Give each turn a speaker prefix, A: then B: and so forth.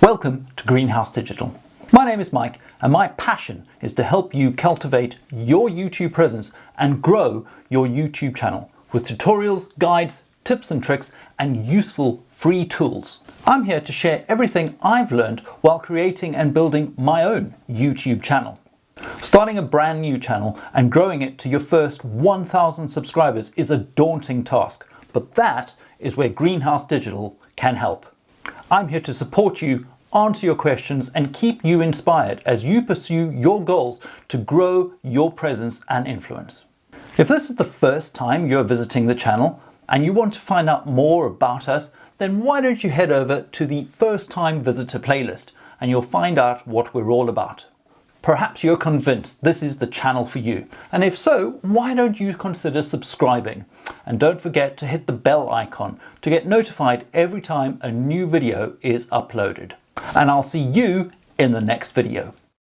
A: Welcome to Greenhaus Digital. My name is Mike and my passion is to help you cultivate your YouTube presence and grow your YouTube channel with tutorials, guides, tips and tricks and useful free tools. I'm here to share everything I've learned while creating and building my own YouTube channel. Starting a brand new channel and growing it to your first 1,000 subscribers is a daunting task, but that is where Greenhaus Digital can help. I'm here to support you, answer your questions and keep you inspired as you pursue your goals to grow your presence and influence. If this is the first time you're visiting the channel and you want to find out more about us, then why don't you head over to the First Time Visitor playlist and you'll find out what we're all about. Perhaps you're convinced this is the channel for you, and if so, why don't you consider subscribing? And don't forget to hit the bell icon to get notified every time a new video is uploaded. And I'll see you in the next video.